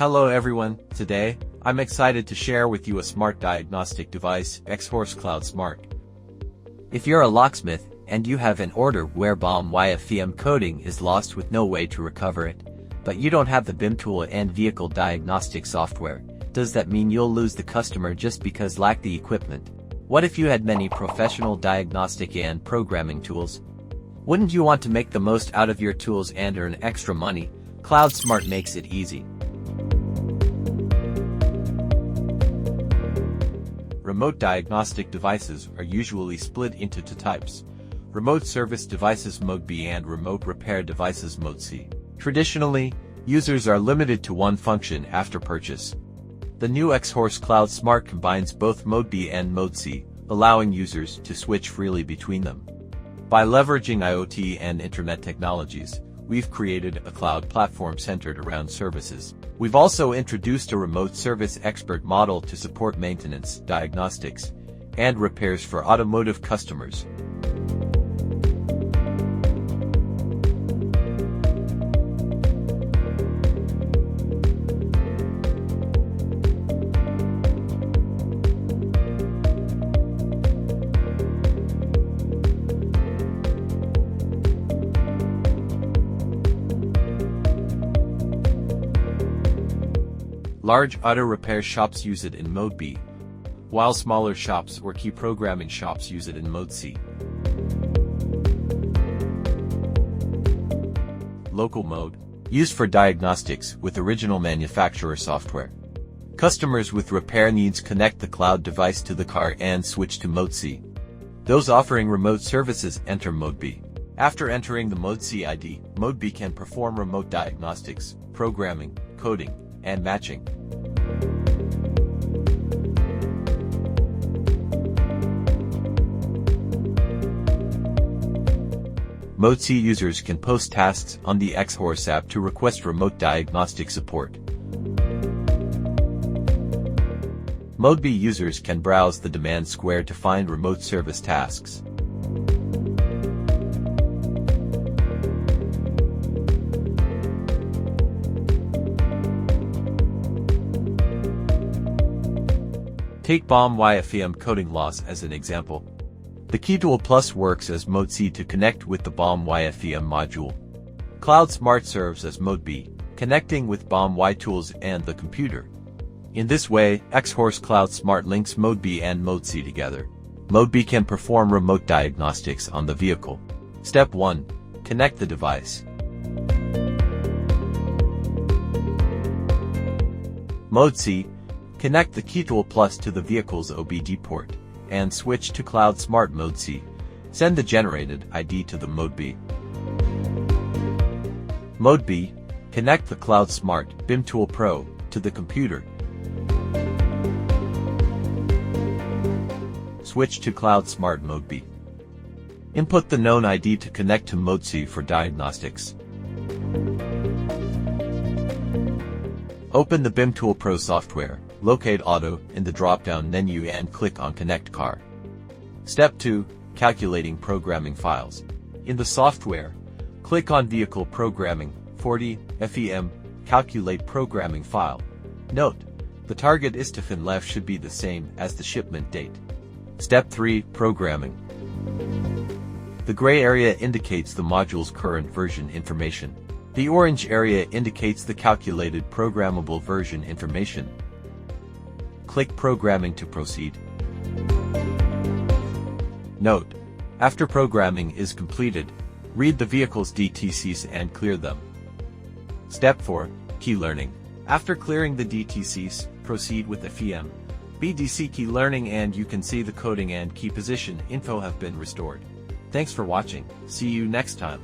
Hello everyone, today, I'm excited to share with you a smart diagnostic device, Xhorse Cloud Smart. If you're a locksmith, and you have an order where BOM-YFEM coding is lost with no way to recover it, but you don't have the BIM tool and vehicle diagnostic software, does that mean you'll lose the customer just because lack the equipment? What if you had many professional diagnostic and programming tools? Wouldn't you want to make the most out of your tools and earn extra money? Cloud Smart makes it easy. Remote diagnostic devices are usually split into two types: remote service devices Mode B and remote repair devices Mode C. Traditionally, users are limited to one function after purchase. The new Xhorse Cloud Smart combines both Mode B and Mode C, allowing users to switch freely between them. By leveraging IoT and Internet technologies, we've created a cloud platform centered around services. We've also introduced a remote service expert model to support maintenance, diagnostics, and repairs for automotive customers. Large auto repair shops use it in Mode B, while smaller shops or key programming shops use it in Mode C. Local mode, used for diagnostics with original manufacturer software. Customers with repair needs connect the cloud device to the car and switch to Mode C. Those offering remote services enter Mode B. After entering the Mode C ID, Mode B can perform remote diagnostics, programming, coding, and matching. Mode C users can post tasks on the Xhorse app to request remote diagnostic support. Mode B users can browse the demand square to find remote service tasks. Take BOM-YFEM coding loss as an example. The Key Tool Plus works as Mode C to connect with the BOM-YFEM module. Cloud Smart serves as Mode B, connecting with BOM-Y tools and the computer. In this way, Xhorse Cloud Smart links Mode B and Mode C together. Mode B can perform remote diagnostics on the vehicle. Step 1. Connect the device. Mode C. Connect the Key Tool Plus to the vehicle's OBD port, and switch to Cloud Smart Mode C. Send the generated ID to the Mode B. Mode B. Connect the Cloud Smart BIM Tool Pro to the computer. Switch to Cloud Smart Mode B. Input the known ID to connect to Mode C for diagnostics. Open the BIM Tool Pro software. Locate Auto in the drop-down menu and click on Connect Car. Step 2. Calculating programming files. In the software, click on Vehicle Programming, 40, FEM, Calculate Programming File. Note, the target ISTIFIN left should be the same as the shipment date. Step 3. Programming. The gray area indicates the module's current version information. The orange area indicates the calculated programmable version information. Click Programming to proceed. Note: after programming is completed, read the vehicle's DTCs and clear them. Step 4. Key learning. After clearing the DTCs, proceed with FEM, BDC key learning and you can see the coding and key position info have been restored. Thanks for watching. See you next time.